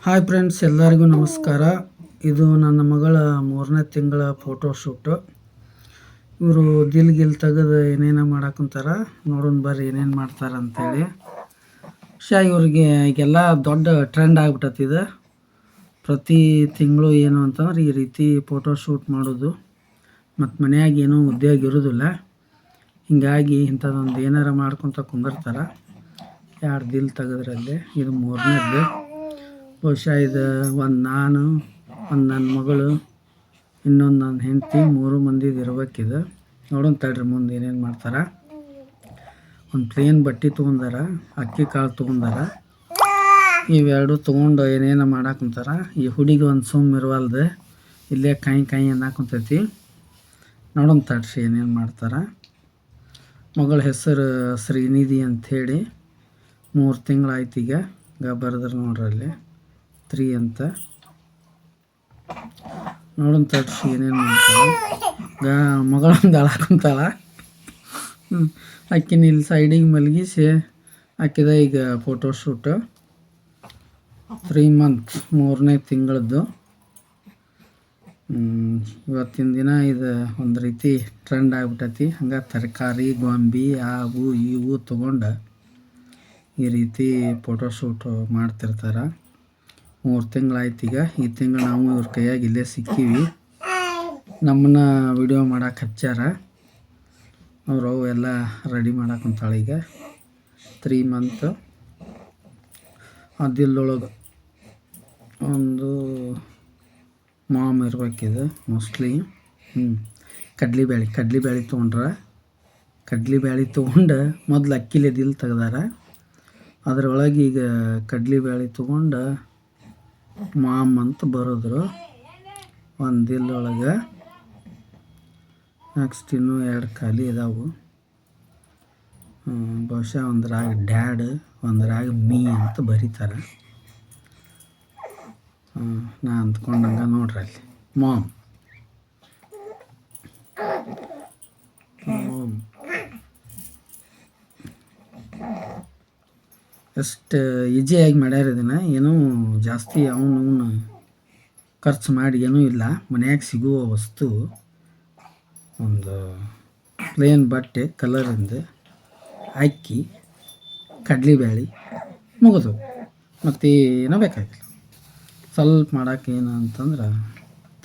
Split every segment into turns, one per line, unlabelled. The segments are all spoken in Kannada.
ಹಾಯ್ ಫ್ರೆಂಡ್ಸ್, ಎಲ್ಲರಿಗೂ ನಮಸ್ಕಾರ. ಇದು ನನ್ನ ಮಗಳ 3ನೇ ತಿಂಗಳ ಫೋಟೋ ಶೂಟು. ಇವರು ದಿಲ್ ತೆಗೆದು ಏನೇನೋ ಮಾಡಾಕುಂತಾರ. ನೋಡೋಣ ಬರ್ರಿ ಏನೇನು ಮಾಡ್ತಾರೆ ಅಂತೇಳಿ. ಇವ್ರಿಗೆ ಈಗೆಲ್ಲ ದೊಡ್ಡ ಟ್ರೆಂಡ್ ಆಗ್ಬಿಟ್ಟತಿ ಇದು. ಪ್ರತಿ ತಿಂಗಳು ಏನು ಅಂತಂದ್ರೆ ಈ ರೀತಿ ಫೋಟೋ ಶೂಟ್ ಮಾಡೋದು. ಮತ್ತು ಮನೆಯಾಗ ಏನೂ ಉದ್ಯೋಗ ಇರೋದಿಲ್ಲ, ಹಿಂಗಾಗಿ ಇಂಥದ್ದೊಂದು ಏನಾರ ಮಾಡ್ಕೊತ ಕುಂದಿರ್ತಾರೆ. 2 ದಿಲ್ ತೆಗೆದ್ರಲ್ಲಿ ಇದು 3ನೇದ್ದು. ಬಹುಶಃ ಇದು ಒಂದು ನಾನು, ಒಂದು ನನ್ನ ಮಗಳು, ಇನ್ನೊಂದು ನನ್ನ ಹೆಂಡತಿ, 3 ಮಂದಿದು ಇರ್ಬೇಕಿದು. ನೋಡೋಣ ತಡ್ರಿ ಮುಂದೆ ಏನೇನು ಮಾಡ್ತಾರೆ. ಒಂದು ಪ್ಲೇನ್ ಬಟ್ಟೆ ತೊಗೊಂಡಾರ, ಅಕ್ಕಿ ಕಾಳು ತೊಗೊಂಡಾರ. ಇವೆರಡು ತೊಗೊಂಡು ಏನೇನು ಮಾಡಾಕುಂತಾರ. ಈ ಹುಡುಗಿ ಒಂದು ಇರುವಲ್ದು, ಇಲ್ಲೇ ಕೈ ಅನ್ನಕುಂತೈತಿ. ನೋಡೋಣ ತಡ್ರಿ ಏನೇನು ಮಾಡ್ತಾರೆ. ಮಗಳ ಹೆಸರು ಶ್ರೀನಿಧಿ ಅಂಥೇಳಿ. 3 ತಿಂಗಳಾಯ್ತು ಈಗ ಬರೆದ್ರೆ ನೋಡ್ರಿ ಅಲ್ಲಿ 3 ಅಂತ. ನೋಡೋಣ ತಡ್ಸಿ ಏನೇನು ಮಾಡ್ತಾಳೆ. ಮಗಳೊಂದು ಅಳಾಕುಂತಾಳ. ಆಕಿನ ಇಲ್ಲಿ ಸೈಡಿಗೆ ಮಲಗಿಸಿ ಆಕಿದ ಈಗ ಫೋಟೋ ಶೂಟು. 3 ಮಂತ್ 3ನೇ ತಿಂಗಳದ್ದು. ಇವತ್ತಿನ ದಿನ ಇದು ಒಂದು ರೀತಿ ಟ್ರೆಂಡ್ ಆಗಿಬಿಟ್ಟೈತಿ. ಹಂಗೆ ತರಕಾರಿ, ಗೊಂಬೆ, ಅವು ಇವು ತೊಗೊಂಡು ಈ ರೀತಿ ಫೋಟೋ ಶೂಟು ಮಾಡ್ತಿರ್ತಾರೆ. 3 ತಿಂಗಳಾಯ್ತು ಈಗ. ಈ ತಿಂಗಳು ನಾವು ಇವ್ರ ಕೈಯಾಗ ಇಲ್ಲೇ ಸಿಕ್ಕೀವಿ. ನಮ್ಮನ್ನ ವಿಡಿಯೋ ಮಾಡಕ್ಕೆ ಹಚ್ಚಾರ. ಅವರು ಎಲ್ಲ ರೆಡಿ ಮಾಡಾಕುಂತಾಳೆ ಈಗ. 3 ಮಂತ್. ಅದಿಲ್ಲೊಳಗೆ ಒಂದು ಮಾಮ್ ಇರ್ಬೇಕಿದು ಮೋಸ್ಟ್ಲಿ. ಕಡ್ಲಿಬ್ಯಾಳಿ ತೊಗೊಂಡ್ರೆ. ಕಡ್ಲಿಬ್ಯಾಳಿ ತೊಗೊಂಡು ಮೊದಲು ಅಕ್ಕಿಲೆ ದಿಲ್ ತೆಗ್ದಾರ. ಅದರೊಳಗೆ ಈಗ ಕಡ್ಲಿಬ್ಯಾಳಿ ತೊಗೊಂಡು ಮಾಮ್ ಅಂತ ಬರೋದ್ರು ಒಂದು ದಿಲ್ಲೊಳಗೆ. ನೆಕ್ಸ್ಟ್ ಇನ್ನೂ 2 ಖಾಲಿ ಇದಾವೆ. ಬಹುಶಃ ಒಂದ್ರಾಗ ಡ್ಯಾಡ್, ಒಂದ್ರಾಗ ಮೀ ಅಂತ ಬರೀತಾರೆ. ನಾ ಅಂದ್ಕೊಂಡಂಗೆ ನೋಡ್ರಿ ಅಲ್ಲಿ ಮಾಮ್. ಎಷ್ಟು ಈಜಿಯಾಗಿ ಮಾಡ್ಯಾರ ಇದನ್ನು. ಏನೂ ಜಾಸ್ತಿ ಅವನು ಖರ್ಚು ಮಾಡಿ ಏನೂ ಇಲ್ಲ. ಮನ್ಯಾಗ ಸಿಗುವ ವಸ್ತು ಒಂದು ಪ್ಲೇನ್ ಬಟ್ಟೆ ಕಲರಿಂದ, ಅಕ್ಕಿ, ಕಡ್ಲಿಬ್ಯಾಳಿ ಮುಗಿದು. ಮತ್ತು ಏನೋ ಬೇಕಾಗಿಲ್ಲ. ಸ್ವಲ್ಪ ಮಾಡೋಕೆ ಏನು ಅಂತಂದ್ರೆ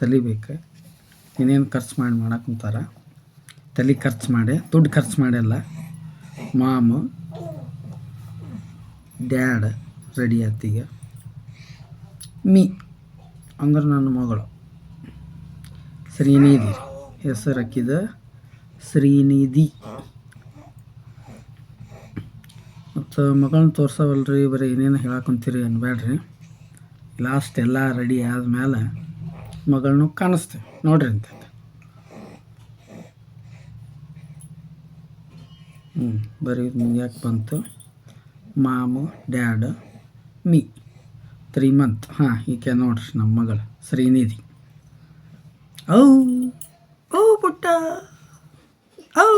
ತಲೆ ಬೇಕು. ಇನ್ನೇನು ಖರ್ಚು ಮಾಡಿ ಮಾಡಾಕುಂತಾರ. ತಲೆ ಖರ್ಚು ಮಾಡಿ, ದುಡ್ಡು ಖರ್ಚು ಮಾಡಿಲ್ಲ. ಮಾಮು ಡ್ಯಾಡ್ ರೆಡಿ ಆತೀಗ. ಮೀ ಅಂದ್ರೆ ನನ್ನ ಮಗಳು ಶ್ರೀನಿಧಿ. ಹೆಸರು ಹಾಕಿದ ಶ್ರೀನಿಧಿ. ಮತ್ತು ಮಗಳನ್ನ ತೋರ್ಸವಲ್ರಿ, ಬರೀ ಏನೇನು ಹೇಳಾಕೊಂತೀರಿ ಅನ್ಬೇಡ್ರಿ. ಲಾಸ್ಟ್ ಎಲ್ಲ ರೆಡಿ ಆದಮೇಲೆ ಮಗಳನ್ನೂ ಕಾಣಿಸ್ತೇವೆ ನೋಡ್ರಿ ಅಂತ. ಬರೀ ಮುಗಿಯಾಕೆ ಬಂತು. ಮಾಮು, ಡ್ಯಾಡ್, ಮೀ. 3 ಮಂತ್. ಈಕೆ ನೋಡ್ರಿ ನಮ್ಮ ಮಗಳು ಶ್ರೀನಿಧಿ. ಔ ಪುಟ್ಟ ಔ.